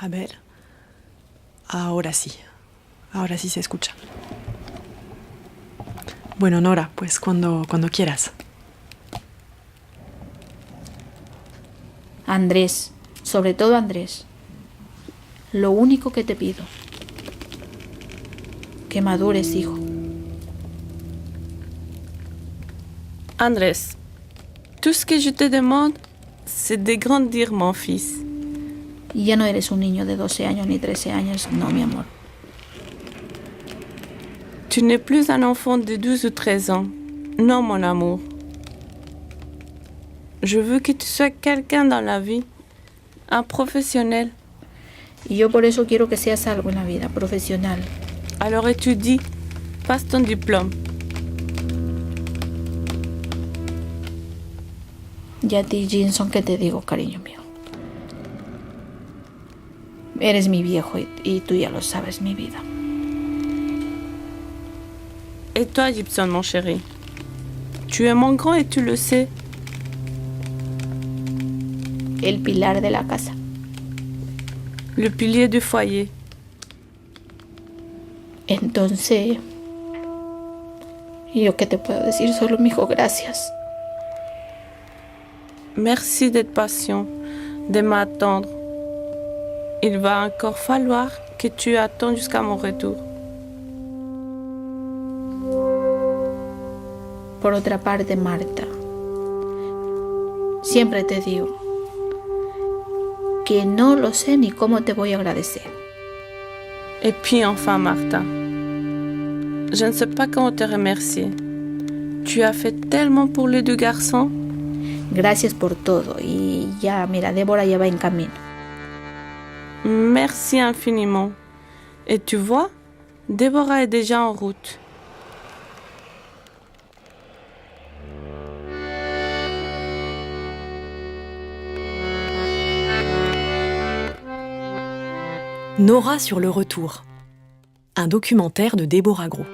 A ver. Ahora sí se escucha. Bueno, Nora, pues cuando quieras. Andrés, sobre todo Andrés, lo único que te pido, que madures, hijo. Andrés, tout ce que je te demande, c'est de grandir, mon fils. Y ya no eres un niño de 12 años ni 13 años, no, mi amor. Tu n'es plus un enfant de 12 ou 13 ans. Non, mon amour. Je veux que tu sois quelqu'un dans la vie, un professionnel. Y yo por eso quiero que seas algo en la vida, profesional. Alors étudie, passe ton diplôme. Y a ti, Jinson, ¿qué te digo, cariño mío? Eres mi viejo y tú ya lo sabes, mi vida. Et toi, Gibson, mon chéri? Tu es mon grand et tu le sais. El pilar de la casa. Le pilier du foyer. Entonces, ¿yo qué te puedo decir? Solo, mijo, gracias. Merci d'être patient, de m'attendre. Il va encore falloir que tu attendes jusqu'à mon retour. Por otra parte, Marta, siempre te digo que no lo sé ni cómo te voy a agradecer. Et puis enfin, Martha, je ne sais pas comment te remercier. Tu as fait tellement pour les deux garçons. Gracias por todo. Y ya, mira, Débora ya va en camino. Merci infiniment. Et tu vois, Déborah est déjà en route. Nora sur le retour. Un documentaire de Déborah Gros.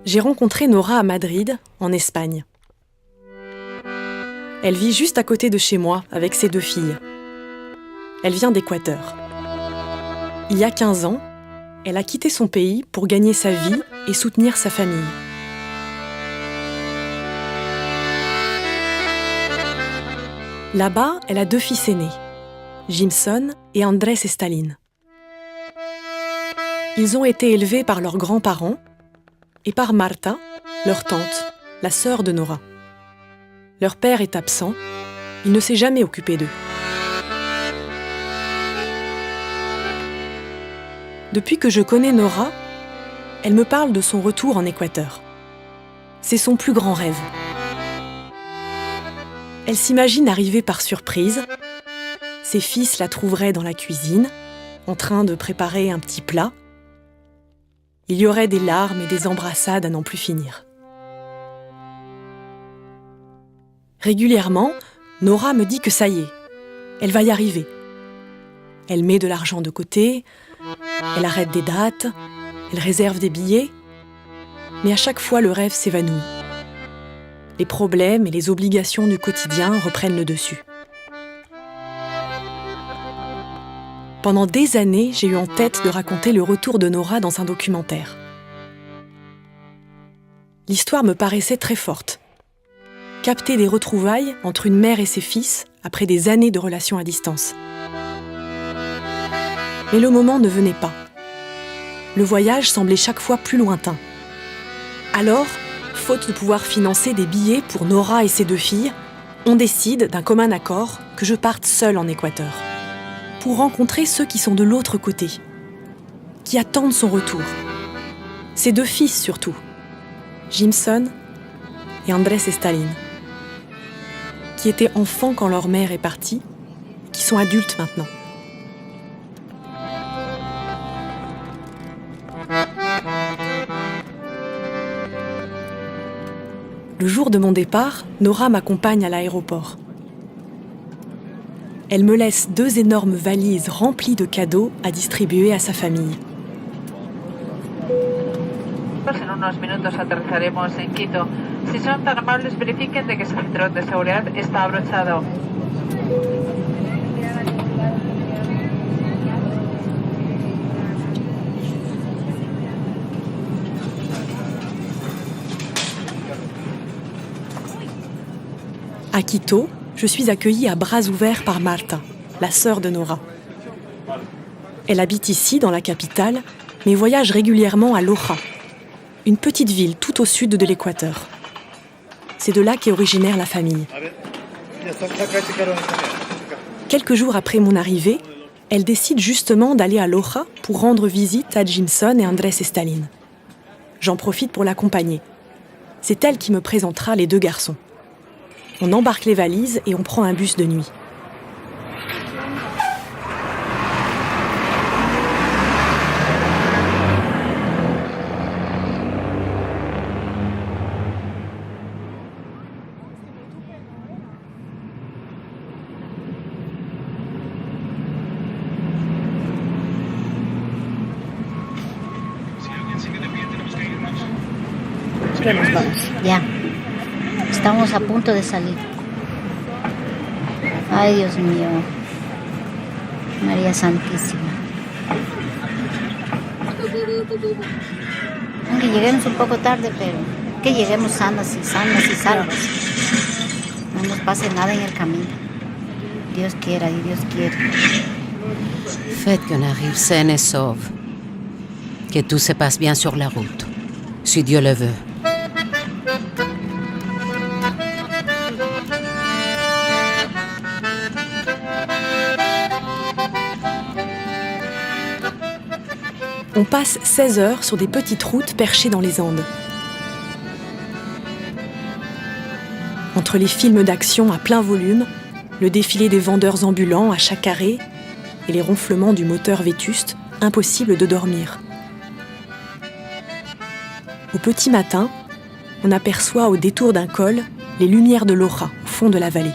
J'ai rencontré Nora à Madrid, en Espagne. Elle vit juste à côté de chez moi, avec ses 2 filles. Elle vient d'Équateur. Il y a 15 ans, elle a quitté son pays pour gagner sa vie et soutenir sa famille. Là-bas, elle a 2 fils aînés, Jimson et Andrés Estalín. Ils ont été élevés par leurs grands-parents et par Marta, leur tante, la sœur de Nora. Leur père est absent, il ne s'est jamais occupé d'eux. Depuis que je connais Nora, elle me parle de son retour en Équateur. C'est son plus grand rêve. Elle s'imagine arriver par surprise. Ses fils la trouveraient dans la cuisine, en train de préparer un petit plat. Il y aurait des larmes et des embrassades à n'en plus finir. Régulièrement, Nora me dit que ça y est, elle va y arriver. Elle met de l'argent de côté, elle arrête des dates, elle réserve des billets, mais à chaque fois le rêve s'évanouit. Les problèmes et les obligations du quotidien reprennent le dessus. Pendant des années, j'ai eu en tête de raconter le retour de Nora dans un documentaire. L'histoire me paraissait très forte. Capter des retrouvailles entre une mère et ses fils après des années de relations à distance. Mais le moment ne venait pas. Le voyage semblait chaque fois plus lointain. Alors, faute de pouvoir financer des billets pour Nora et ses 2 filles, on décide d'un commun accord que je parte seule en Équateur, pour rencontrer ceux qui sont de l'autre côté, qui attendent son retour. Ses 2 fils surtout, Jimson et Andrés Estalín, qui étaient enfants quand leur mère est partie, qui sont adultes maintenant. Le jour de mon départ, Nora m'accompagne à l'aéroport. Elle me laisse 2 énormes valises remplies de cadeaux à distribuer à sa famille. aeropuertos. En unos minutos aterrizaremos en Quito. Si son tan amables, verifiquen de que su cinturón de seguridad está abrochado. À Quito, je suis accueillie à bras ouverts par Marta, la sœur de Nora. Elle habite ici, dans la capitale, mais voyage régulièrement à Loja, une petite ville tout au sud de l'Équateur. C'est de là qu'est originaire la famille. Quelques jours après mon arrivée, elle décide justement d'aller à Loja pour rendre visite à Jimson et Andrés Estalín. J'en profite pour l'accompagner. C'est elle qui me présentera les 2 garçons. On embarque les valises et on prend un bus de nuit. Ya nos vamos. Ya. Estamos a punto de salir. Ay, Dios mío. María Santísima. Aunque lleguemos un poco tarde, pero que lleguemos sanas y salvas. No nos pase nada en el camino. Dios quiera y Dios quiere. Faites qu'on arrive saine et sauve. Que tout se passe bien sur la route, si Dieu le veut. On passe 16 heures sur des petites routes perchées dans les Andes. Entre les films d'action à plein volume, le défilé des vendeurs ambulants à chaque arrêt et les ronflements du moteur vétuste, impossible de dormir. Au petit matin, on aperçoit au détour d'un col les lumières de Loja au fond de la vallée.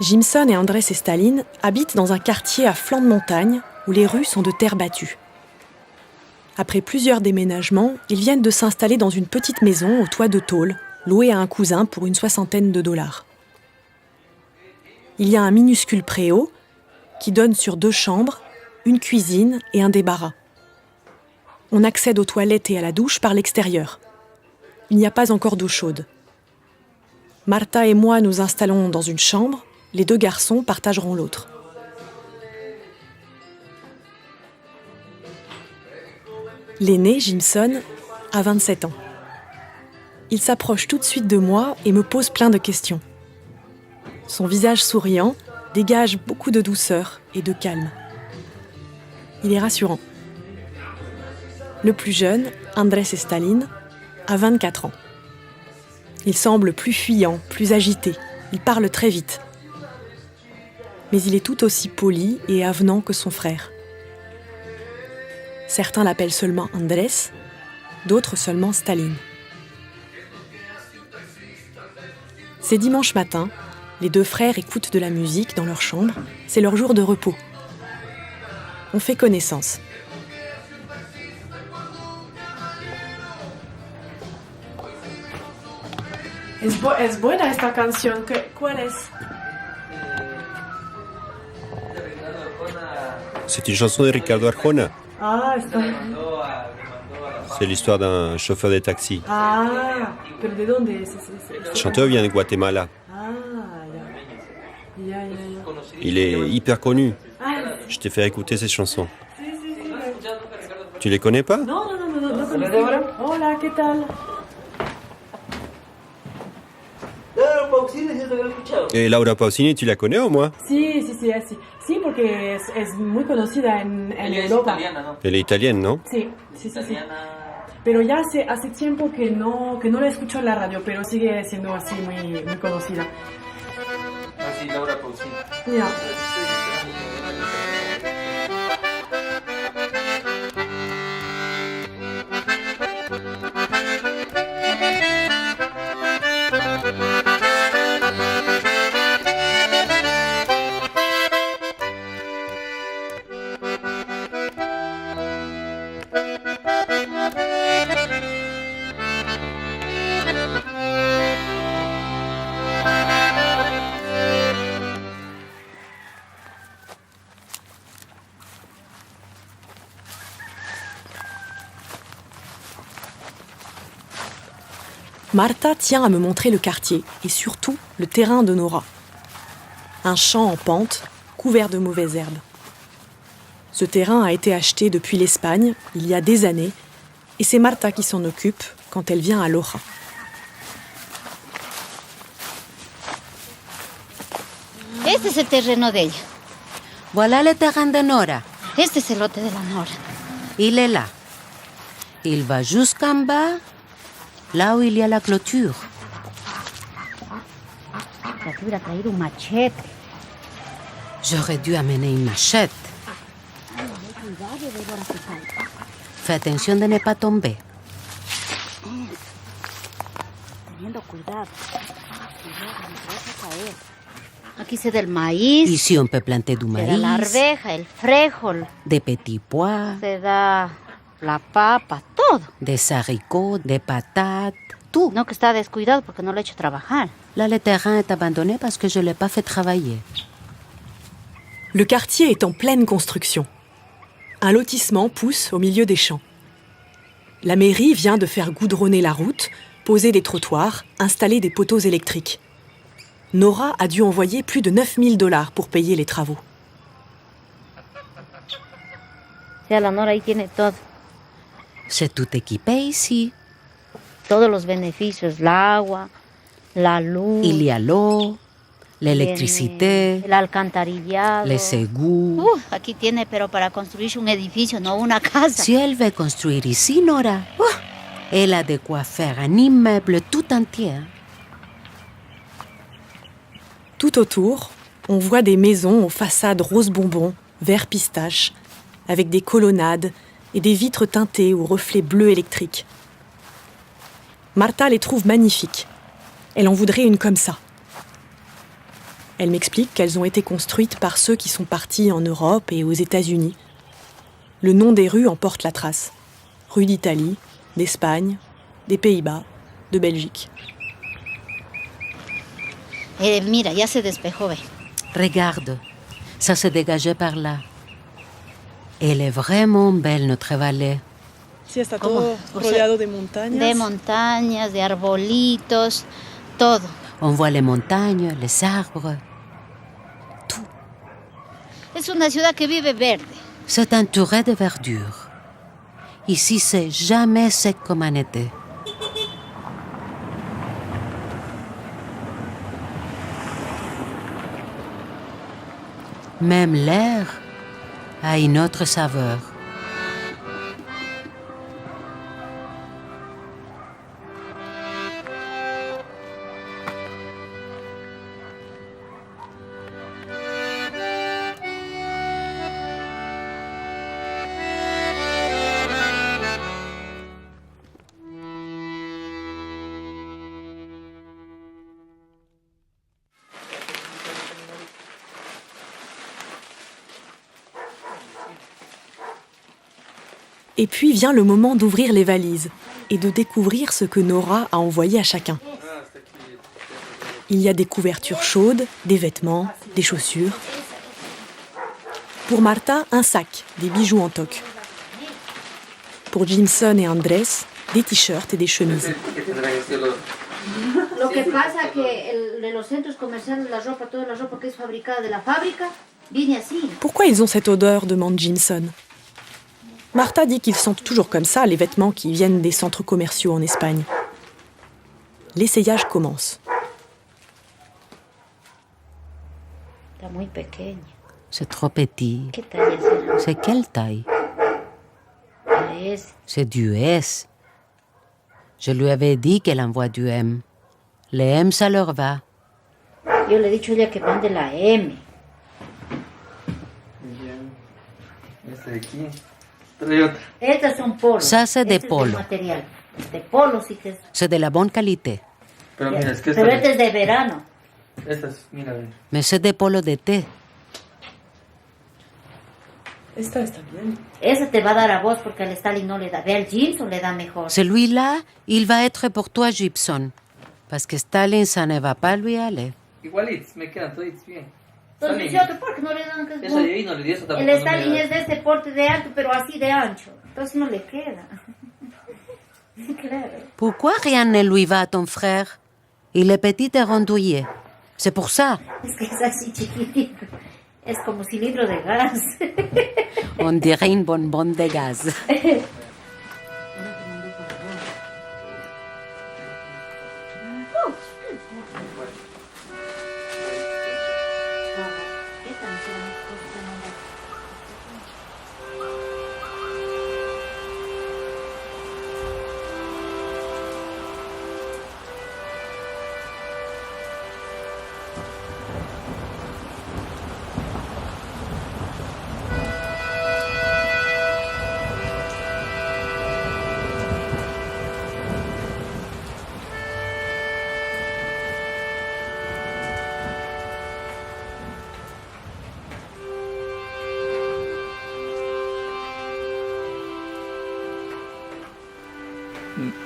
Jimson et Andrés Estalín habitent dans un quartier à flanc de montagne où les rues sont de terre battue. Après plusieurs déménagements, ils viennent de s'installer dans une petite maison au toit de tôle, louée à un cousin pour une $60. Il y a un minuscule préau qui donne sur 2 chambres, une cuisine et un débarras. On accède aux toilettes et à la douche par l'extérieur. Il n'y a pas encore d'eau chaude. Marta et moi nous installons dans une chambre. Les 2 garçons partageront l'autre. L'aîné, Jimson, a 27 ans. Il s'approche tout de suite de moi et me pose plein de questions. Son visage souriant dégage beaucoup de douceur et de calme. Il est rassurant. Le plus jeune, Andrés Estalín, a 24 ans. Il semble plus fuyant, plus agité. Il parle très vite. Mais il est tout aussi poli et avenant que son frère. Certains l'appellent seulement Andrés, d'autres seulement Staline. C'est dimanche matin, les 2 frères écoutent de la musique dans leur chambre, c'est leur jour de repos. On fait connaissance. Es buena esta canción. ¿Cuál es? C'est une chanson de Ricardo Arjona. Ah, está. C'est l'histoire d'un chauffeur de taxi. Ah, pero ¿de dónde es? Le chanteur vient de Guatemala. Ah, ya. Il est hyper connu. Ah, Je t'ai fait écouter ces chansons. sí. Tu les connais pas? No conozco. Hola, ¿qué tal? Et Laura Pausini, tu la connais au moins? Sí, sí, sí, sí. Sí, porque es muy conocida en Europa. Elle est italienne, non? Sí, sí, sí, sí. Pero ya hace tiempo que no la escucho en la radio, pero sigue siendo así muy conocida. Así, Laura Pausini. Ya. Marta tient à me montrer le quartier et surtout le terrain de Nora. Un champ en pente, couvert de mauvaises herbes. Ce terrain a été acheté depuis l'Espagne, il y a des années, et c'est Marta qui s'en occupe quand elle vient à Loja. Este es el terreno de ella. Voilà le terrain de Nora. Este es el lote de la Nora. Il est là. Il va jusqu'en bas, là où il y a la clôture. Ya te hubiera traído un machete. J'aurais dû amener une machette. Fais attention de ne pas tomber. Teniendo cuidado. Aquí se da el maíz, Ici, on peut planter du se da la maïs, arveja, el frijol, des petits pois, se da la papa, todo. des haricots, des patates, tout. No que está descuidado porque no lo he hecho trabajar. Là, le terrain est abandonné parce que je ne l'ai pas fait travailler. Le quartier est en pleine construction. Un lotissement pousse au milieu des champs. La mairie vient de faire goudronner la route, poser des trottoirs, installer des poteaux électriques. Nora a dû envoyer plus de $9,000 pour payer les travaux. O sea, la Nora ahí tiene todo. C'est tout équipé ici. Todos los beneficios, el agua, la luz, Il y a l'eau, l'électricité, el alcantarillado. les égouts. Aquí tiene, pero para construirse un edificio, no una casa. Si elle veut construire ici, Nora, elle a de quoi faire un immeuble tout entier. Tout autour, on voit des maisons aux façades rose bonbon, vert pistache, avec des colonnades et des vitres teintées aux reflets bleus électriques. Marta les trouve magnifiques. Elle en voudrait une comme ça. Elle m'explique qu'elles ont été construites par ceux qui sont partis en Europe et aux États-Unis. Le nom des rues en porte la trace. Rue d'Italie, d'Espagne, des Pays-Bas, de Belgique. Mira, ya se despejó, ve. Regarde, ça s'est dégagé par là. Elle est vraiment belle, notre vallée. Sí, está ¿Cómo? todo O sea, rodeado de montañas. De montañas, de arbolitos, todo. On voit les montagnes, les arbres. Es una ciudad que vive verde. C'est entouré de verdure. Ici, c'est jamais sec comme un été. Même l'air a une autre saveur. Et puis vient le moment d'ouvrir les valises et de découvrir ce que Nora a envoyé à chacun. Il y a des couvertures chaudes, des vêtements, des chaussures. Pour Marta, un sac, des bijoux en toque. Pour Jimson et Andrés, des t-shirts et des chemises. Lo que pasa que de los centros comerciales, la ropa, toda la ropa que es fabricada de la fábrica, viene así. Pourquoi ils ont cette odeur demande Jimson. Marta dit qu'ils sentent toujours comme ça les vêtements qui viennent des centres commerciaux en Espagne. L'essayage commence. Está muy pequeña. C'est trop petit. ¿Qué talla será? C'est quelle taille? Es. C'est du S. Je lui avais dit qu'elle envoie du M. Les M, ça leur va. Yo le he dicho a ella que mande la M. Bien. Este de aquí. Trae otra. Estas son polos. Ça, c'est des Este es polos. de material. De polo sí que es. C'est de la bonne qualité. Pero mira, es que esta, Pero este es de verano. estas, mira, ve. Mais c'est des polos d'été. Esta está bien. Ese te va a dar a vos porque al Stalin no le da. Ve al jeans o le da mejor. Celui-là, il va être pour toi, Gibson. Parce que Stalin, ça ne va pas lui aller. Igualitos, me quedan toditos bien. Entonces, Stalin. ¿y otro por qué no le dan? Que es Esa bueno? de ahí no le di, esa tampoco El no me Stalin da. es de este porte de alto, pero así de ancho. Entonces no le queda. Claro. Pourquoi rien ne lui va à ton frère? Il est petit et rondouillé. C'est pour ça. Es que es así chiquitito. Es como cilindro de gas. On dirait une bonbonne de gaz.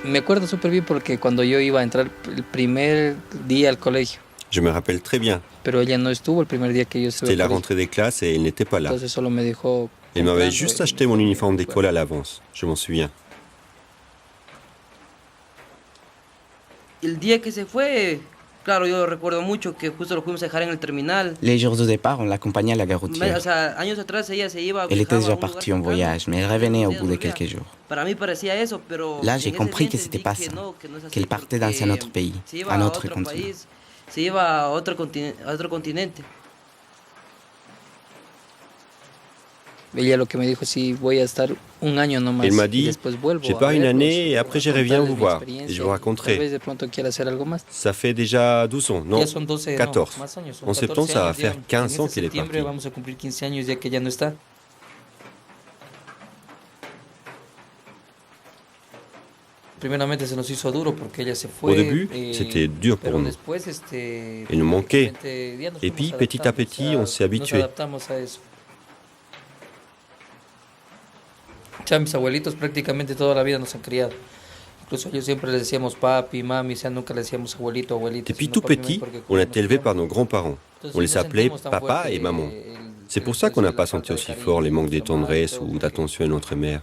Me acuerdo súper bien porque cuando yo iba a entrar el primer día al colegio, Je me rappelle très bien. pero ella no estuvo el primer día que yo estuve C'était la al colegio. rentrée des classes et elle n'était pas là. Entonces solo me dejó Elle m'avait comprando juste y- acheté mon uniforme d'école à l'avance. Je m'en souviens. El día que se fue, claro, yo recuerdo mucho que justo lo fuimos a dejar en el terminal. Les jours au départ, on l'accompagnait à la gare O routière. sea, años atrás ella se iba. Elle était viajaba a déjà un lugar partie en cercano, voyage, mais elle revenait au bout de volvía. quelques jours. Para mí parecía eso, pero Là, en j'ai ese compris día que c'était entendí pas que ça, no, que no es así, qu'elle partait dans un porque autre pays, se iba un a autre otro continent. país, se iba a otro continente. Ella lo que me dijo, sí, voy a estar un año nomás. Elle m'a y dit, después vuelvo je a pars une verlos, année et après je reviens contarles vous mi voir. experiencia Et je vous Tal raconterai. vez de pronto quiera hacer algo más. Ça fait déjà 12 ans, non Ya son 12, no, 14. más años, son En septembre, 14 ça va años, faire ya. 15 En ans este qu'elle est septiembre partie. vamos a cumplir 15 años ya que ya no está. Primeramente se nos hizo duro porque ella se fue. Au début, c'était dur pour pero nous. después, Il nous manquait. prácticamente ya nos Et fuimos puis, petit à adaptando, petit, on s'est Nos habitué. adaptamos a eso. Ya mis abuelitos prácticamente toda la vida nos han criado. Incluso ellos siempre les decíamos papi, mami, o sea, nunca les decíamos abuelito, abuelita. Depuis sino tout papi, mami, petit, porque on a nos été élevé criaron. par nos grands-parents. Entonces, On les no appelait sentimos tan papa fuerte et maman. el- C'est pour ça qu'on n'a pas senti aussi fort les manques de tendresse ou d'attention à notre mère.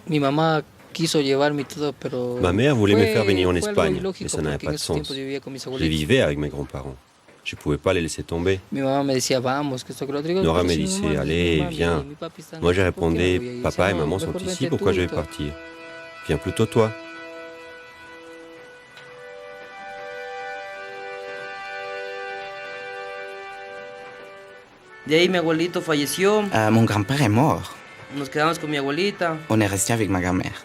Mi mamá quiso llevarme y todo, pero Ma mère voulait me fue- faire venir en fue algo Espagne, ilógico mais ça n'avait porque pas en de esos sens. tiempos yo vivía con mis Je abuelitos. vivais avec mes grands-parents. Je ne pouvais pas les laisser tomber. Mi mamá me decía, vamos, que esto que lo otro. Digo, Nora pero me si mi disait, mamá, allez, mami, viens. mi papi están Moi, je aquí, ¿por qué no répondais, voy? Y ella papa decía, et no, maman sont mejor ici, vente pourquoi tú je y vais todo. partir? Viens plutôt toi. De ahí mi abuelito falleció, Mon grand-père est mort. nos quedamos con mi abuelita. On est resté avec ma grand-mère.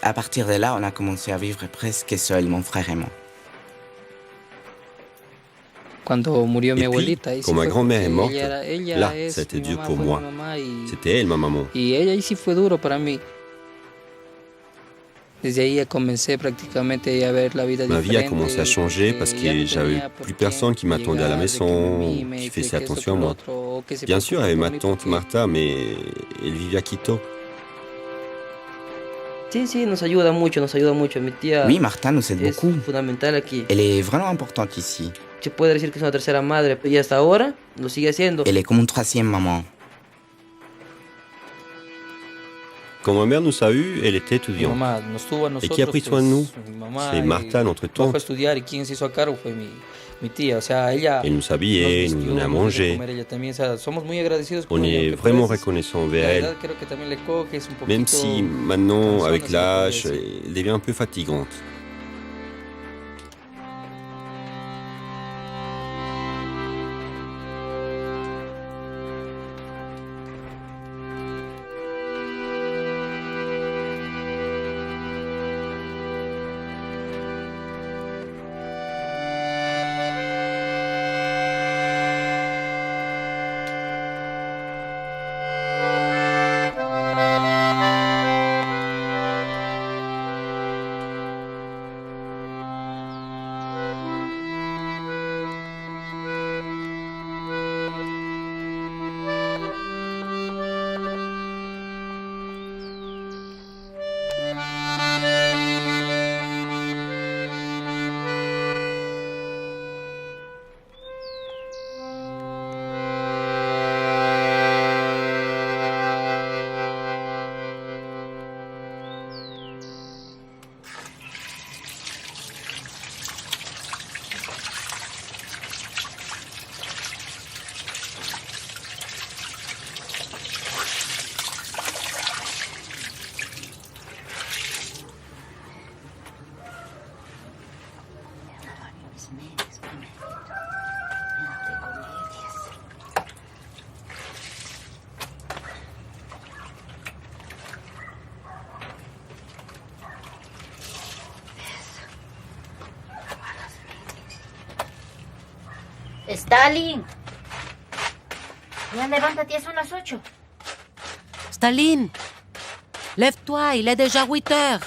À partir de là, on a commencé à vivre presque seul, mon frère et moi. Cuando murió mi Et puis, abuelita, ahí quand sí ma fue grand-mère porque est morte, ella là, es ça a été mi dur mamá, pour fue moi. mi mamá y- C'était elle, ma maman. Y ella ahí sí fue duro para mí. Desde ahí ya comencé prácticamente a ver la vida Ma vie a diferente, commencé à changer parce ya que no j'avais tenía por plus qué personne qui m'attendait à la llegar, de que maison, me qui mime, faisait que esto, attention à que lo moi. otro, o que se Bien sûr, il y avait preocupe ma por mí tante porque- Martha, mais elle vivait à Quito. Sí, sí, nos ayuda mucho, mi tía. Oui, Martha nous aide es beaucoup. fundamental aquí. Elle est vraiment importante ici. Se puede decir que es una tercera madre y hasta ahora lo sigue haciendo. Elle est comme une troisième maman. Quand ma mère nous a eus, elle était Mi étudiante. mamá nos tuvo a Et nosotros, qui a pris soin de nous? mi mamá, C'est Martha, notre no fue a tante. estudiar y quien se hizo a cargo fue mi tía. O sea, ella Elle nous habillait, nos nous vistió, donnait à nos dio de manger. comer ella también. O sea, somos muy agradecidos On con ella, est aunque vraiment pues, reconnaissant la envers elle. verdad creo que también le coges un Même poquito si maintenant, cansona, avec se le puede l'âge, decir. elle devient un peu fatigante. Stalin. Ya levántate, ya son las 8. Staline, lève-toi, il est déjà 8 heures.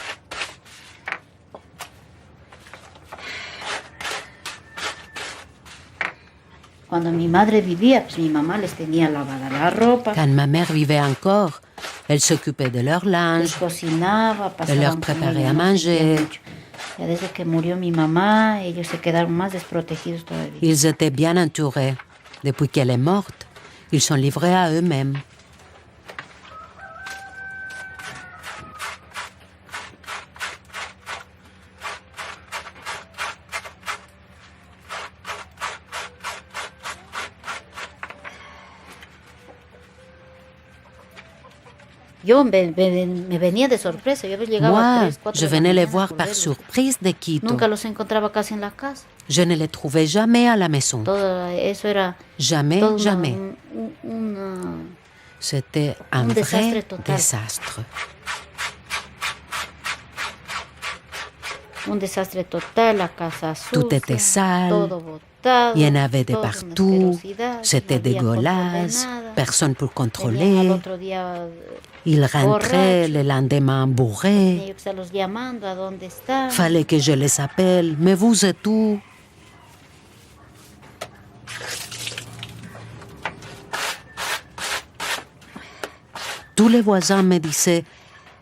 Cuando mi madre vivía, pues mi mamá les tenía lavada la ropa. Quand ma mère vivait encore, elle s'occupait de leur Les linge, cocinaba, de pasaban leur con préparer ella, à no sentían manger. mucho. Ya desde que murió mi mamá, ellos se quedaron más desprotegidos todavía. Ils étaient bien entourés. Depuis qu'elle est morte, ils sont livrés à eux-mêmes. Yo me venía de sorpresa, yo llegaba a Moi, 3, 4 je de la venais les mañana voir por par verlos. surprise de Quito. Nunca los encontraba casi en la casa. Je ne les trouvais jamais à la maison. Todo eso era Jamais, todo jamais. C'était un desastre vrai total. désastre. Un desastre total, la casa sucia, Tout était sale, todo botado, il y en avait de todo una partout, asquerosidad, c'était no había control de dégueulasse, nada. personne pour Venían al contrôler. otro día, Ils rentraient le lendemain bourrés. tenía que estarlos llamando a dónde están. Fallait que je les appelle. Mais vous êtes où? Tous les voisins me disaient,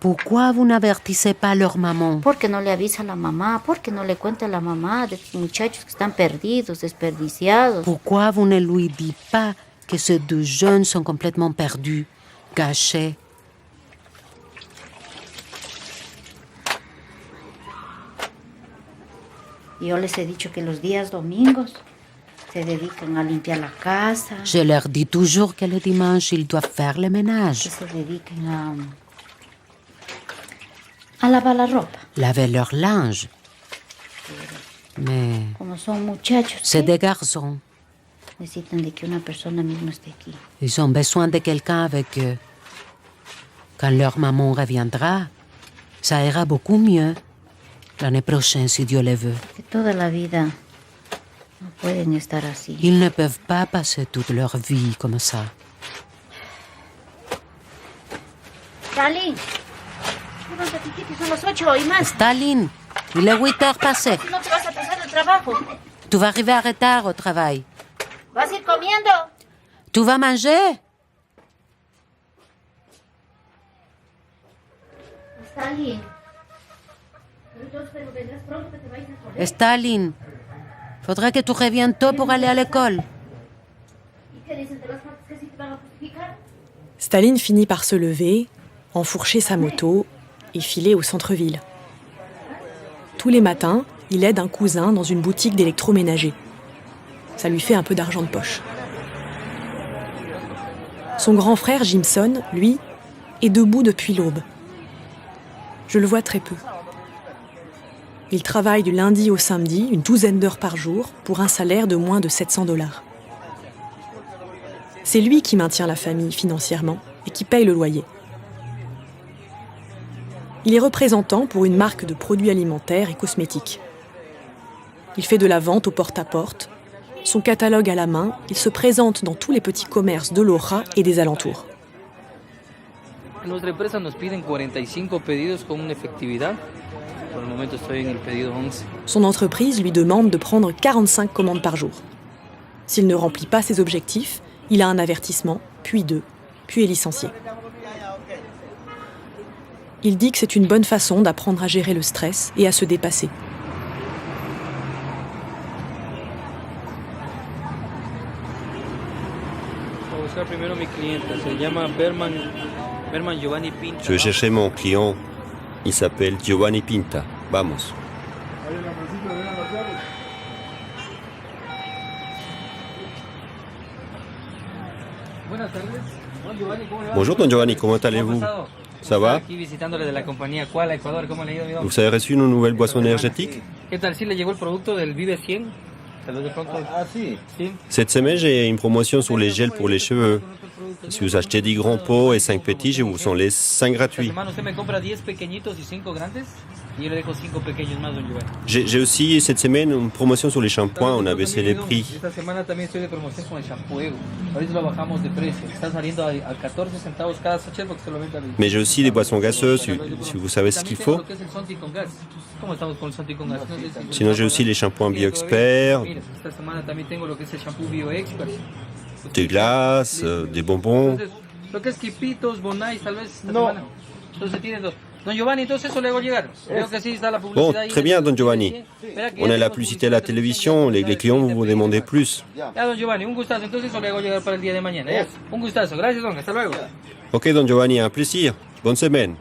pourquoi vous n'avertissez pas leur maman? ¿Por qué no le avisa a la mamá? ¿Por qué no le cuenta a la mamá de estos muchachos que están perdidos, desperdiciados? Pourquoi vous ne lui dites pas que ces deux jeunes sont complètement perdus, cachés? Yo les he dicho que los días domingos se dedican a limpiar la casa, Je leur dis toujours que le dimanche, ils doivent faire le ménage, que se dediquen a lavar la ropa. laver leur linge. Mais Como son muchachos, c'est ¿sí? des garçons. Necesitan de que una persona misma esté aquí. Ils ont besoin de quelqu'un avec eux. Quand leur maman reviendra, ça ira beaucoup mieux. L'année prochaine, si Dieu le veut. Que toda la vida no pueden estar así. Ils ne peuvent pas passer toute leur vie comme ça. Stalin, levántate, que son las 8 y más. Staline, il est 8 heures passées. No te vas a pasar el trabajo. Tu vas arriver en retard au travail. Vas a ir comiendo. Tu vas manger? Stalin. Yo espero vendrás pronto que te vayas a correr. Staline, faudrait que tu reviennes tôt pour aller à l'école. ¿Y qué dicen de las partes que sí te van a justificar? Staline finit par se lever, enfourcher sa moto et filer au centre-ville. Tous les matins, il aide un cousin dans une boutique d'électroménager. Ça lui fait un peu d'argent de poche. Son grand frère Jimson, lui, est debout depuis l'aube. Je le vois très peu. Il travaille du lundi au samedi, une douzaine d'heures par jour, pour un salaire de moins de 700 $. C'est lui qui maintient la famille financièrement et qui paye le loyer. Il est représentant pour une marque de produits alimentaires et cosmétiques. Il fait de la vente au porte-à-porte. Son catalogue à la main, il se présente dans tous les petits commerces de Loja et des alentours. Nuestra empresa nos piden 45 pedidos con una efectividad. Por el momento estoy en el pedido 11. Son entreprise lui demande de prendre 45 commandes par jour. S'il ne remplit pas ses objectifs, il a un avertissement, puis 2, puis est licencié. Il dit que c'est une bonne façon d'apprendre à gérer le stress et à se dépasser. Voy a buscar primero mi clienta. Se llama Berman Giovanni Pinta. Je vais chercher mon client. Il s'appelle Giovanni Pinta. Vamos. Buenas tardes. Don Giovanni, ¿cómo le va? Bonjour, don Giovanni, comment ¿Cómo ha allez-vous? pasado? Ça va? Aquí visitándole de la compañía Kuala Ecuador. ¿Cómo le ha ido, mi don? Vous avez reçu une nouvelle boisson énergétique? ¿Qué tal si le llegó el producto del Vive 100? Cette semaine, j'ai une promotion sur les gels pour les cheveux. Si vous achetez 10 grands pots et 5 petits, je vous en laisse 5 gratuits. J'ai aussi cette semaine une promotion sur les shampoings, on a baissé les prix. Mais j'ai aussi des boissons gazeuses, si vous savez ce qu'il faut. Sinon, j'ai aussi les shampoings BioExpert, des glaces, des bonbons. Bon, très bien, Don Giovanni. On a la publicité à la télévision, les clients vont vous demander plus. Ok, Don Giovanni, un plaisir. Bonne semaine.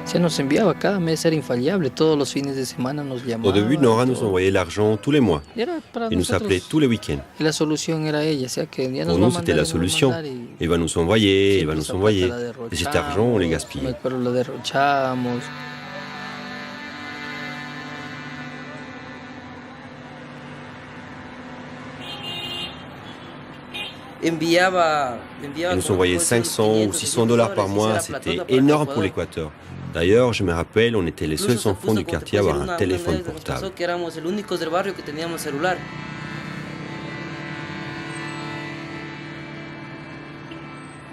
Se nos enviaba cada mes, era infalible, todos los fines de semana nos llamaba. Au début, Nora nous envoyait l'argent tous les mois. Il nous appelait tous les week-ends. La solución era ella, o sea que ya nos Pour nous, c'était la solution. Il va nous envoyer, il va nous envoyer. Et cet argent, on les gaspillait. Pero lo derrochamos. Il nous envoyait 500 ou 600 dollars par mois, c'était énorme pour l'Équateur. D'ailleurs, je me rappelle, on était les seuls enfants du quartier à avoir un téléphone portable.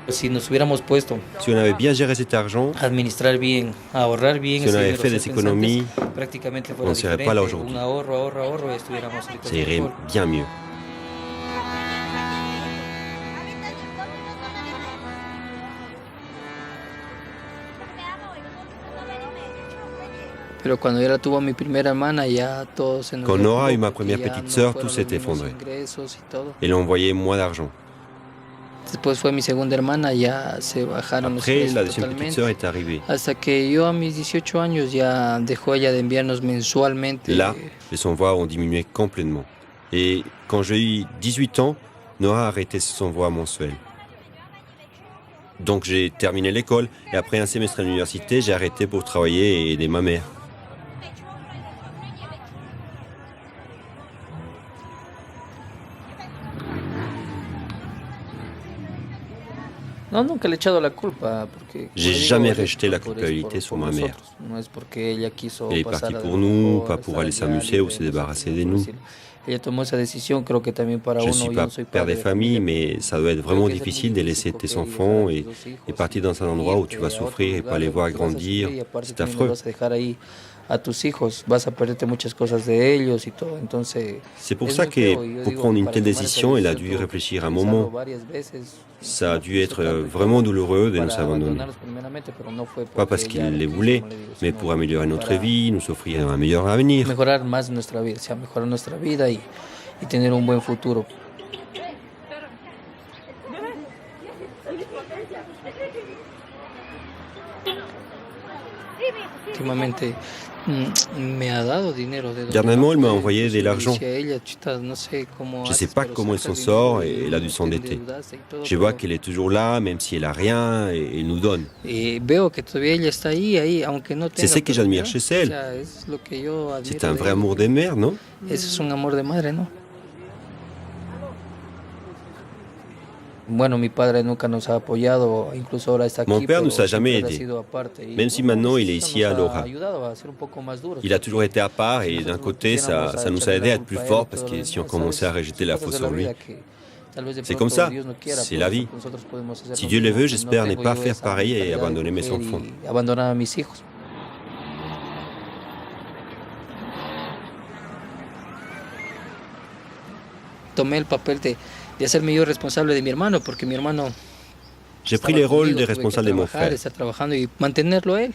Si nos hubiéramos puesto Si on avait bien géré cet argent, a administrar bien, a ahorrar bien, si on avait fait des économies, prácticamente on ne serait pas là aujourd'hui. Un ahorro, estuviéramos ahorita Ça irait mejor. bien mieux. Pero cuando ella tuvo a mi primera hermana, ya todo se nos Quand Nora a eu derrumbó, ma première porque ya petite no sœur, fueron tout s'est los mismos effondré. ingresos y todo. Et elle envoyait moins d'argent. Después fue mi segunda hermana, ya se bajaron los Après, ingresos la deuxième petite totalmente. sœur est arrivée. Hasta que yo a mis 18 años ya dejó ella de enviarnos mensualmente. Là, les envois ont diminué complètement. Et quand j'ai eu 18 ans, Nora a arrêté ses envois mensuels. Donc j'ai terminé l'école et après un semestre à l'université, j'ai arrêté pour travailler et aider ma mère. No, nunca le he echado la culpa. Porque, J'ai jamais rejeté la culpabilité sur ma mère. No es porque ella quiso Elle est pasar partie a pour lo nous, mejor, pas pour estar aller allá s'amuser ou libre, se débarrasser no de es nous. fácil. Ella tomó esa decisión, creo que también para Je ne uno, suis yo pas no soy père padre de famille, mais ça doit être vraiment difficile de laisser tes enfants et partir dans un endroit où tu vas souffrir et pas les voir grandir. C'est affreux. Vas a dejar ahí a tus hijos, vas a perderte muchas cosas de ellos y todo, entonces. C'est pour ça que pour prendre une telle décision, elle a dû réfléchir un moment. Ça a dû être vraiment douloureux de nous abandonner. Pas parce qu'il les voulait, mais pour améliorer notre vie, nous offrir un meilleur avenir. Mejorar más nuestra vida, o sea, mejorar nuestra vida y tener un buen futuro. Últimamente me ha dado dinero de Dernièrement, elle m'a envoyé de l'argent. ella, chuta, no sé cómo Je ne sais haces, pas pero comment elle sacas s'en sort dinero, et elle a dû te s'endetter. endeudaste y todo, Je vois pero- qu'elle est toujours là, même si elle a rien, et elle nous donne. Y veo que todavía ella está ahí, aunque no tenga. C'est ce que j'admire pero, chez elle. o sea, es lo que yo admiro C'est un de vrai ella. amour des mères, non? Eso es un amor de madre, ¿no? Bueno, mi padre nunca nos ha apoyado, incluso ahora está aquí. Mon père pero nous a jamais siempre ha aidés. sido aparte. Y Même si bueno, maintenant pues il est eso ici nos à ha Loja. ayudado a ser un poco más duros. Il a toujours été à part et d'un côté, ça nous a aidé à être plus forts parce que si on commençait à rejeter la faute sur lui, C'est comme ça, c'est la vie. Si Dieu le veut, j'espère ne pas faire pareil et abandonner mes enfants. Tomé el papel de hacerme yo responsable de mi hermano, porque mi hermano J'ai pris le rôle de responsable de mon frère. estar trabajando y mantenerlo él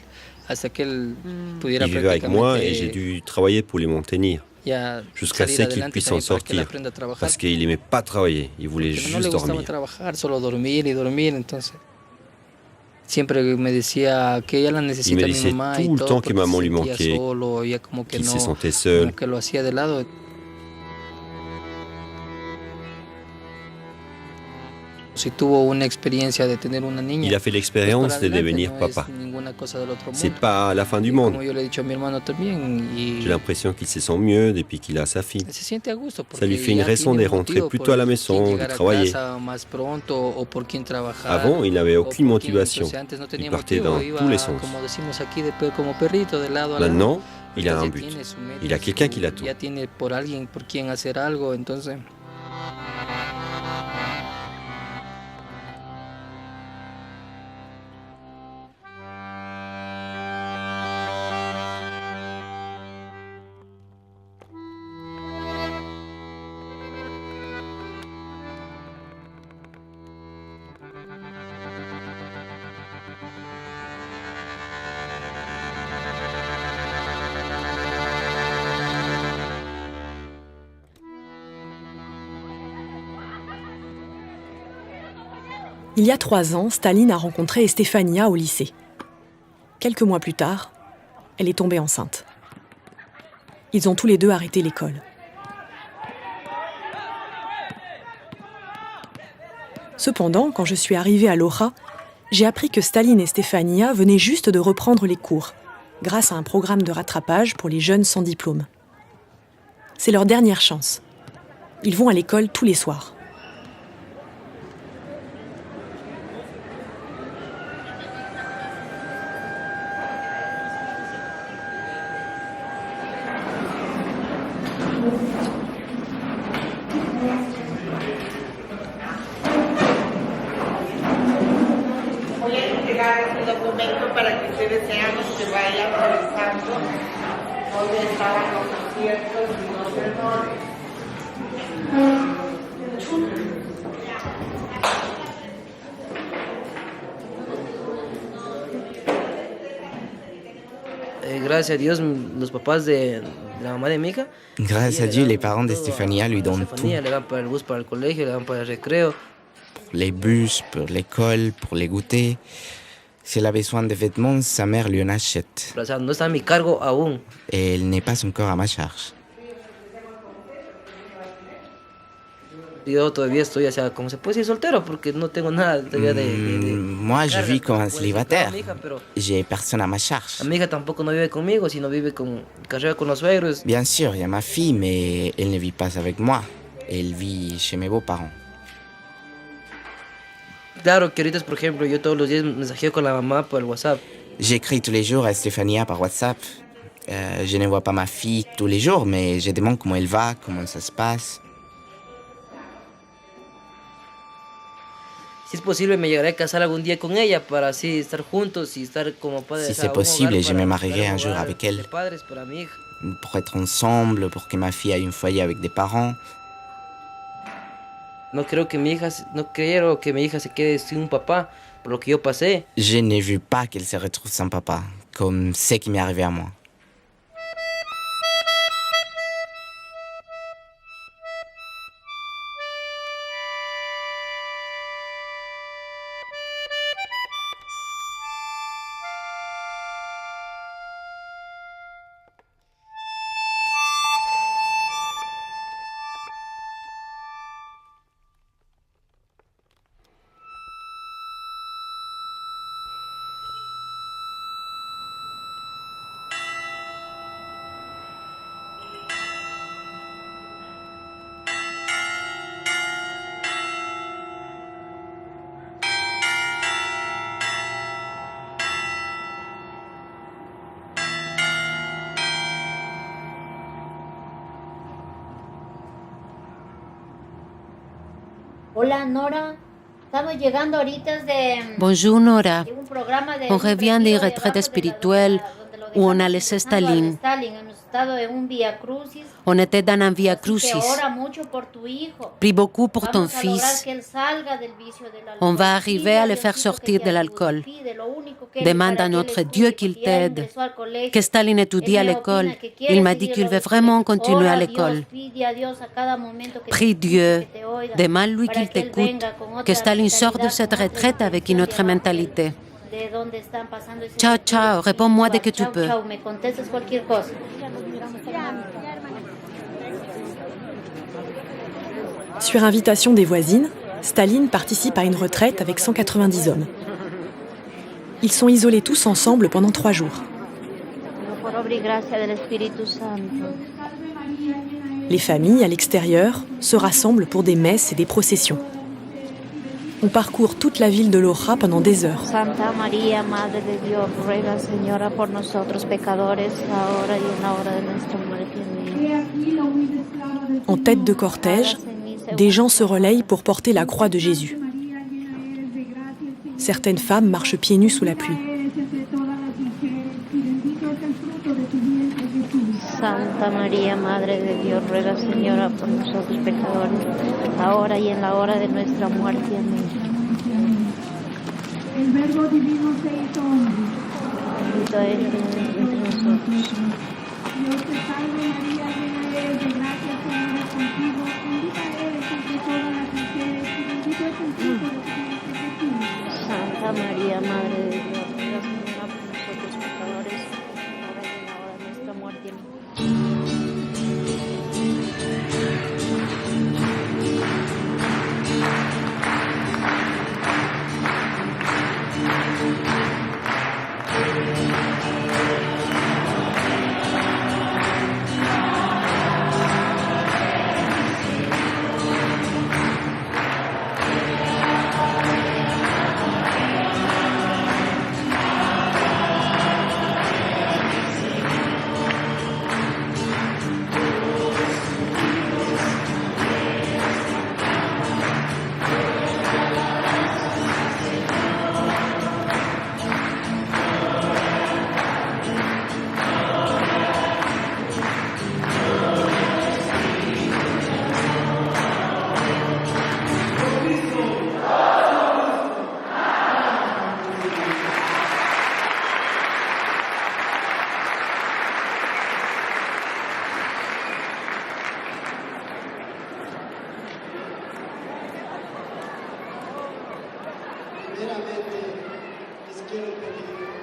hasta que él pudiera Il vivait avec moi et j'ai prácticamente dû travailler pour les mantenir, ya jusqu'à salir ce qu'il adelante puisse s'en también para que él sortir. aprenda a trabajar. Parce qu'il n'aimait pas travailler, il voulait Porque no le juste gustaba dormir. trabajar, solo dormir y dormir, entonces siempre me decía que ella la necesita me mi decía mamá tout y le todo temps que porque maman se lui sentía manquait, solo, ella como que qu'il se no, sentait seul. como que lo hacía de lado. Si tuvo una experiencia de tener una niña, Il a fait pues l'expérience para de adelante, devenir no papa. es ninguna cosa del otro C'est mundo. pas la fin du Y monde. como yo le he dicho a mi hermano también, y J'ai l'impression qu'il se sent mieux depuis qu'il a sa fille. se siente a gusto Ça lui porque fait une ya raison tiene de un rentrer motivo plus tôt à la por quién maison, de llegar a travailler. casa más pronto o por quién trabajar. Avant, il n'avait o aucune por quién, motivation. entonces antes no tenía Il partait motivo, dans iba, tous les sens. como decimos aquí, como perrito de lado a lado. Maintenant, il a Entonces un ya but. tiene su meta, Il a quelqu'un qui l'attend. ya tiene por alguien por quien hacer algo, entonces Il y a 3 ans, Staline a rencontré Estefania au lycée. Quelques mois plus tard, elle est tombée enceinte. Ils ont tous les deux arrêté l'école. Cependant, quand je suis arrivée à Lora, j'ai appris que Staline et Stefania venaient juste de reprendre les cours, grâce à un programme de rattrapage pour les jeunes sans diplôme. C'est leur dernière chance. Ils vont à l'école tous les soirs. Voy a entregar un documento para que ustedes seamos que vayan revisando dónde estaban los aciertos y los errores. Gracias a Dios, los papás de la mamá de mi hija. Grâce à Dieu, les parents de Stefania lui donnent tout. Le dan para el bus para el colegio, le dan para el recreo. Pour les bus, pour l'école, pour les goûters. Si elle a besoin de vêtements, sa mère lui en achète. O sea, no está a mi cargo aún. Et elle n'est pas encore à ma charge. Yo todavía estoy, o sea, como se puede decir, soltero, porque no tengo nada todavía Moi, je vis comme un célibataire. A mi hija, pero J'ai personne à ma charge. a mi hija tampoco no vive conmigo, sino vive con carrera con los suegros. Bien sûr, il y a ma fille, mais elle ne vit pas avec moi. Elle vit chez mes beaux-parents. Claro que ahorita, por ejemplo, yo todos los días mensajeo con la mamá por el WhatsApp. J'écris tous les jours à Stefania par WhatsApp. Je ne vois pas ma fille tous les jours, mais je demande comment elle va, comment ça se passe. Si es posible, me llegaré a casar algún día con ella para así estar juntos y estar como padres. Si o sea, c'est un possible, hogar je me para- marierai para un un jour hogar avec elle. de padres para mi hija. Pour être ensemble, pour que ma fille ait un foyer avec des parents. No quiero que mi hija se quede sin un papá por lo que yo pasé. Je n'ai vu pas qu'elle se retrouve sans papa, comme ce qui m'est arrivé à moi. Hola Nora, estamos llegando ahorita Bonjour Nora. de un programa de On un revient retiro des de retraites abajo de la spirituelles donde lo où on a dejamos laissé dejando al Staline. Stalin. Hemos estado en un Via Crucis. On était dans un Via Así que Crucis. ora mucho por tu hijo. Prie beaucoup pour ton Vamos a lograr fils. que él salga del vicio del alcohol. On va arriver Pide à a le faire Diosito sortir que de te l'alcool. ayude. Pide lo único que él Demande para à que él notre estudie, Dieu qu'il porque ya t'aide. empezó al colegio. Que Staline étudie à Él me l'école. opina que quiere Il m'a dit seguir qu'il los veut estudios. vraiment continuer Ora à a Dios, l'école. pide a Dios a cada momento que Prie te Dieu, escuche, que te oiga, demande-lui para qu'il que él t'écoute, venga con otra que Staline sorte de mentalidad, cette con otra retraite avec une intención autre de abajo mentalité. de donde están pasando ese Ciao, retiro ciao, réponds-moi dès que tu espiritual. peux. Chao, me contestas cualquier cosa. Sur invitation des voisines, Staline participe à une retraite avec 190 hommes. Ils sont isolés tous ensemble pendant 3 jours. Por obra y gracia del Espíritu Santo. Les familles, à l'extérieur, se rassemblent pour des messes et des processions. On parcourt toute la ville de Loja pendant des heures. Santa María, Madre de Dios, ruega, Señora, por nosotros pecadores, ahora y en la hora de nuestra muerte. Amén. En tête de cortège, des gens se relayent pour porter la croix de Jésus. Certaines femmes marchent pieds nus sous la pluie. Santa María, Madre de Dios, ruega, Señora, por nosotros pecadores, ahora y en la hora de nuestra muerte. Amén. El Verbo Divino se hizo hombre. Bendito es entre nosotros. Dios te salve María, llena eres de gracia, Señor es contigo. Bendita eres entre todas las mujeres y bendito es el fruto de tu vientre Jesús. Santa María, Madre de Dios, ruega, Señora, por nosotros pecadores, ahora y en la hora de nuestra muerte. Amén.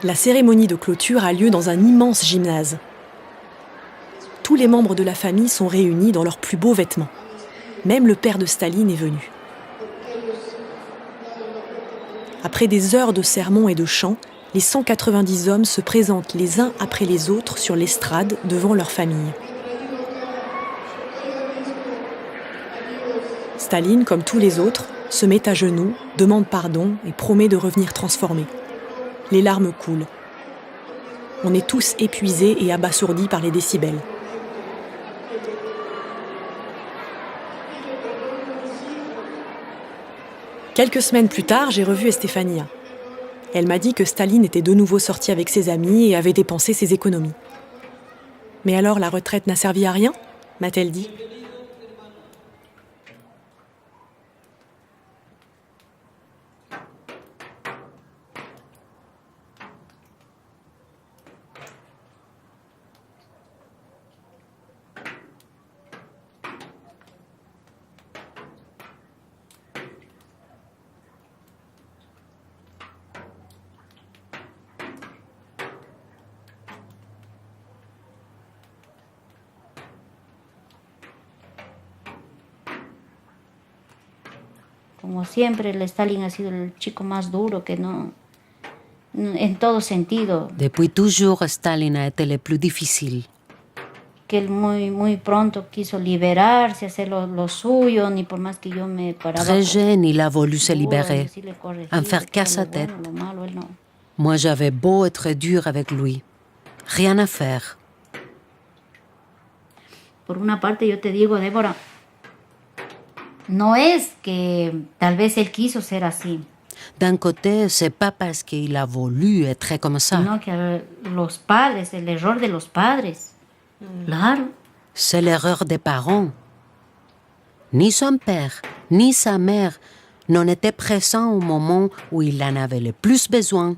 La cérémonie de clôture a lieu dans un immense gymnase. Tous les membres de la famille sont réunis dans leurs plus beaux vêtements. Même le père de Staline est venu. Après des heures de sermons et de chants, les 190 hommes se présentent les uns après les autres sur l'estrade devant leur famille. Staline, comme tous les autres, se met à genoux, demande pardon et promet de revenir transformé. Les larmes coulent. On est tous épuisés et abasourdis par les décibels. Quelques semaines plus tard, j'ai revu Estefania. Elle m'a dit que Staline était de nouveau sorti avec ses amis et avait dépensé ses économies. « Mais alors la retraite n'a servi à rien ?» m'a-t-elle dit. Como siempre, el Stalin ha sido el chico más duro, que no, en todo sentido. Depuis toujours, Staline a été le plus difficile. Que él muy pronto quiso liberarse, hacer lo suyo, ni por más que yo me paraba. Très jeune, il a voulu se libérer, en faire qu'à sa tête. Lo malo, él no. Moi, j'avais beau être dur avec lui. Rien à faire. Por una parte, yo te digo, Débora, No es que tal vez él quiso ser así. D'un côté, c'est pas parce qu'il a voulu être comme ça. Sino que los padres, el error de los padres. Claro. C'est l'erreur des parents. Ni son père, ni sa mère n'en étaient présents au moment où il en avait le plus besoin.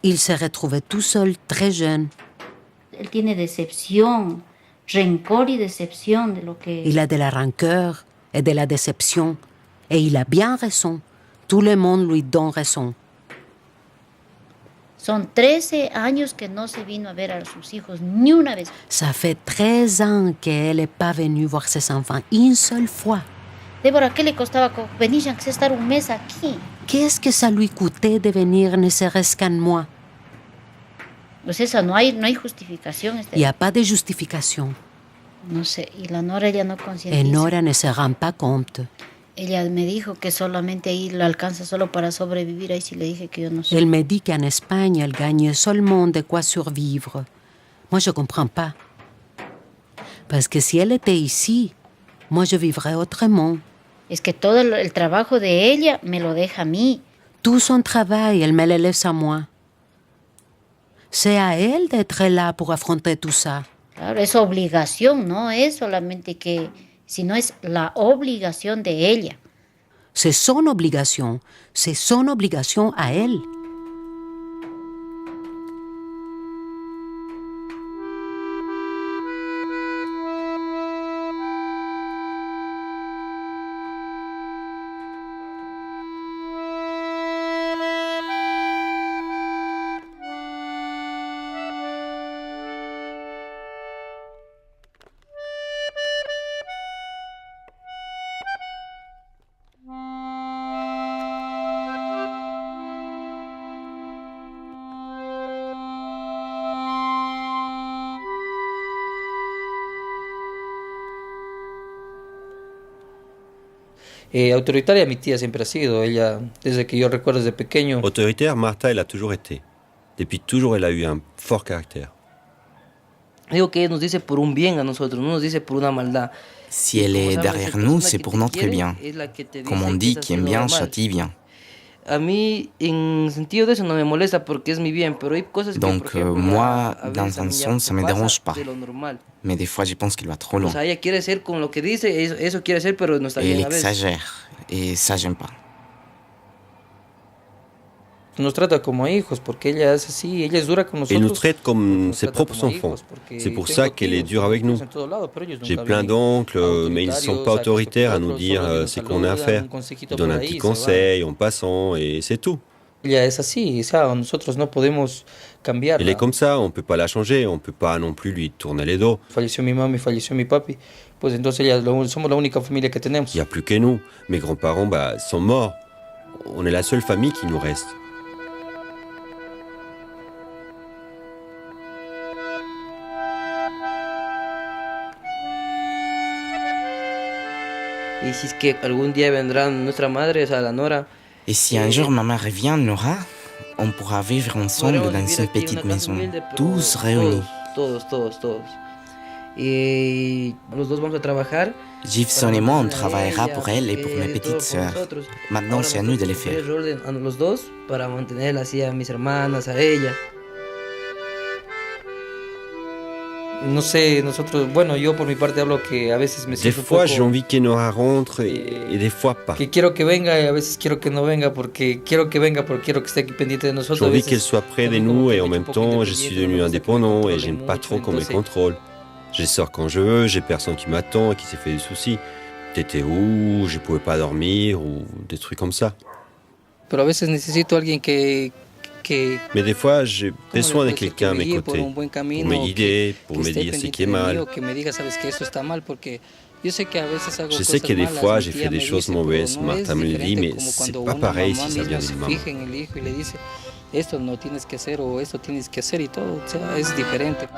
Il s'est retrouvé tout seul, très jeune. Él tiene decepción, rencor y decepción de lo que... Il a de la rancœur et de la déception. Et il a bien raison. Tout le monde lui donne raison. Son 13 años que no se vino a ver a sus hijos ni una vez. Ça fait 13 ans qu'elle n'est pas venue voir ses enfants une seule fois. Débora, ¿qué le costaba venir aunque sea estar un mes aquí? Qu'est-ce que ça lui coûtait de venir ne serait-ce qu'un mois? Pues esa no hay justificación. Il n'y a pas de justification. No sé, y la Nora ella no Et concientiza. Nora ne se rend pas compte. Ella me dijo que solamente ahí lo alcanza solo para sobrevivir. Ahí sí le dije que yo no sé. Elle me dit qu'en Espagne, elle gagne seulement de quoi survivre. Moi, je ne comprends pas. Parce que si elle était ici, moi, je vivrais autrement. Es que todo el trabajo de ella me lo deja a mí. Tout son travail, elle me le laisse à moi. C'est à elle d'être là pour affronter tout ça. Claro, es obligación, no es solamente que... sino es la obligación de ella. C'est son obligation à elle. Autoritaria mi tía siempre ha sido, ella, desde que yo recuerdo desde pequeño. Autoritaire, Martha, elle a toujours été. Depuis toujours, elle a eu un fort caractère. Digo que ella nos dice por un bien a nosotros, no nos dice por una maldad. Si elle est derrière nous, c'est pour notre bien. Comme on dit, qui aime bien, châtie bien. A mí, en sentido de eso, no me molesta porque es mi bien, pero hay cosas que, Donc, por ejemplo, moi, a dans veces a un mí ya sens, ça me pasa dérange pas. de lo normal. Mais des fois, je pense qu'il va trop O loin. sea, ella quiere ser con lo que dice, eso quiere ser, pero no está Et bien elle a veces. exagère. Et ça, j'aime pas. Nos trata como hijos, porque ella es así, ella es dura con nosotros. Elle nous traite comme ses propres enfants. C'est pour ça qu'elle est dure avec nous. J'ai plein d'oncles, mais ils ne sont pas autoritaires à nous dire ce qu'on a à faire. Ils donnent un petit conseil en passant et c'est tout. Ella es así, o sea, nosotros no podemos cambiarla. Elle est comme ça, on ne peut pas la changer, on ne peut pas non plus lui tourner les dos. Falleció mi mami, falleció mi papi, pues entonces somos la única familia que tenemos. Il n'y a plus que nous. Mes grands-parents sont morts. On est la seule famille qui nous reste. Y si es que algún día vendrá nuestra madre, o sea, la Nora. Et si un jour ma mère revient, Nora, on pourra vivre ensemble dans une petite maison, tous réunis. Todos. Y los dos vamos a trabajar. Gibson et moi, on travaillera pour elle et pour mes petites sœurs. Maintenant, c'est à nous de les faire. A los dos para mantenerla así a mis hermanas, a ella. No sé, nosotros, bueno, yo por mi parte hablo que a veces me Des siento un fois, poco... j'ai envie qu'Enora rentre et des fois pas. Que quiero que venga y a veces quiero que no venga porque quiero que venga porque quiero que esté aquí pendiente de nosotros. J'ai envie qu'elle soit près de nous et en même temps, je suis devenu indépendant et j'aime pas trop qu'on me contrôle. Je sors quand je veux, j'ai personne qui m'attend et qui s'est fait des soucis. T'étais où? Je pouvais pas dormir ou des trucs comme ça. Pero a veces necesito alguien que Mais des fois, j'ai besoin de quelqu'un à mes côtés, pour me guider, pour me dire ce qui est mal. Je sais que des fois, j'ai fait des choses mauvaises. Martha me le dit, mais c'est pas pareil si ça vient d'une maman. Esto no tienes que hacer o esto tienes que hacer y todo, o sea, es diferente.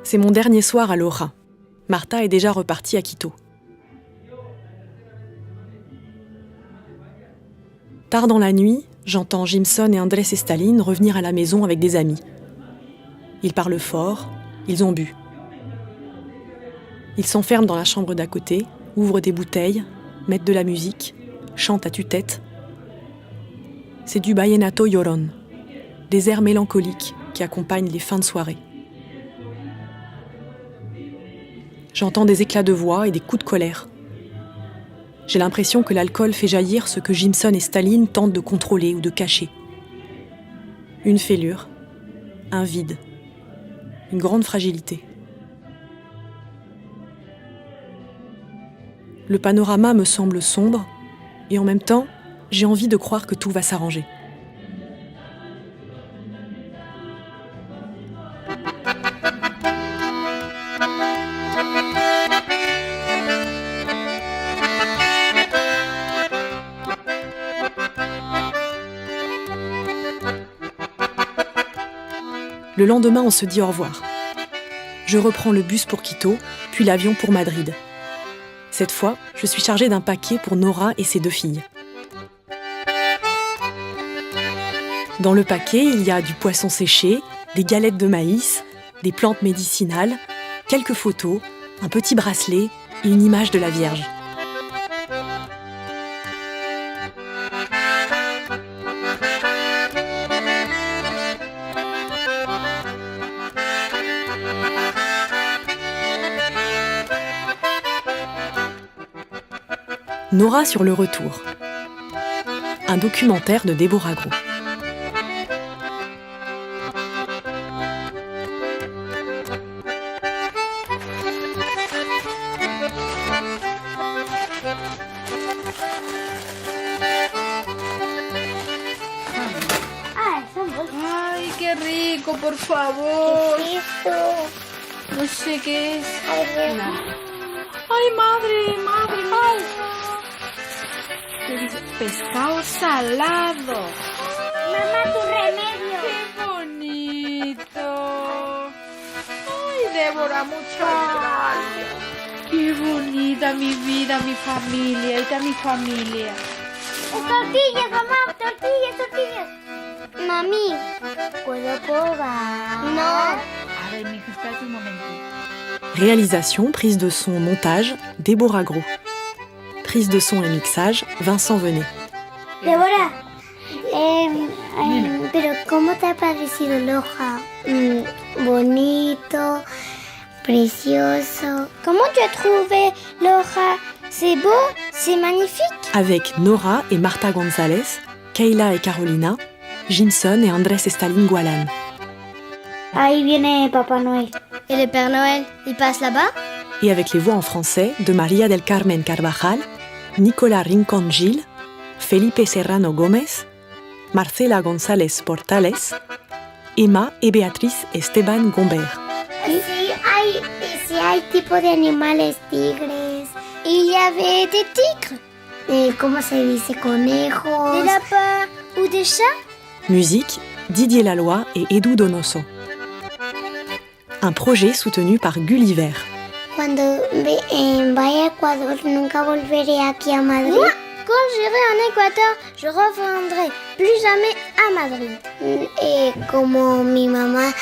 C'est mon dernier soir à Loja. Marta est déjà repartie à Quito. Tard dans la nuit, j'entends Jimson et Andrés Estalín revenir à la maison avec des amis. Ils parlent fort, ils ont bu. Ils s'enferment dans la chambre d'à côté, ouvrent des bouteilles, mettent de la musique, chantent à tue-tête. C'est du vallenato llorón, des airs mélancoliques qui accompagnent les fins de soirée. J'entends des éclats de voix et des coups de colère. J'ai l'impression que l'alcool fait jaillir ce que Jimson et Staline tentent de contrôler ou de cacher. Une fêlure, un vide, une grande fragilité. Le panorama me semble sombre et en même temps, j'ai envie de croire que tout va s'arranger. Le lendemain, on se dit au revoir. Je reprends le bus pour Quito, puis l'avion pour Madrid. Cette fois, je suis chargée d'un paquet pour Nora et ses 2 filles. Dans le paquet, il y a du poisson séché, des galettes de maïs, des plantes médicinales, quelques photos, un petit bracelet et une image de la Vierge. Nora sur le retour. Un documentaire de Déborah Gros. Ay, qué rico, por favor. ¿Qué es esto? No sé qué es. Ay, Ay, madre, madre, ay. ¿Qué dice? Pescado salado. Mamá, tu remedio. Qué bonito. Ay, Débora, muchas gracias. Qué bonita mi vida, mi familia. Ahí está mi familia. Tortillas, mamá, tortillas. Mami, ¿puedo probar? No. A ver, mija, espérate un momentito. Réalisation, prise de son, montage, Déborah Gros. Prise de son et mixage, Vincent Venet. Débora, pero ¿cómo te ha parecido Loja? Bonito, precioso. ¿Cómo tu as trouvé Loja? C'est beau, c'est magnifique. Avec Nora et Marta González, Kayla et Carolina, Jimson et Andrés Estalín Gualán. Ahí viene Papá Noël. Et le Père Noël, il passe là-bas? Et avec les voix en français de María del Carmen Carvajal, Nicolas Rincón Gil, Felipe Serrano Gómez, Marcela González Portales, Emma et Béatrice Esteban Gombert. Sí hay tipo de animales, tigres. Il y avait des tigres. ¿Cómo se dice? Conejos. Des lapins ou des chats. Musique, Didier Laloy et Edu Donoso. Un projet soutenu par Gulliver. Cuando vaya a Ecuador, nunca volveré aquí a Madrid. Moi, quand j'irai en Équateur, je reviendrai plus jamais à Madrid. Como mi mamá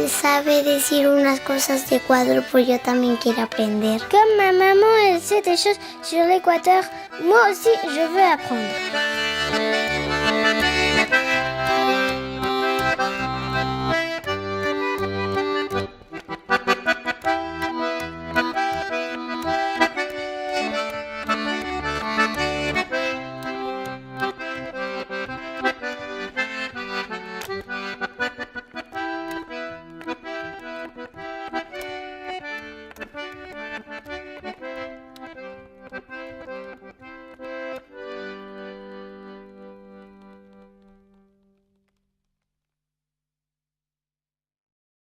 sabe decir unas cosas de Ecuador, pues yo también quiero aprender. Comme ma maman elle sait des choses sur l'Équateur, moi aussi je veux apprendre.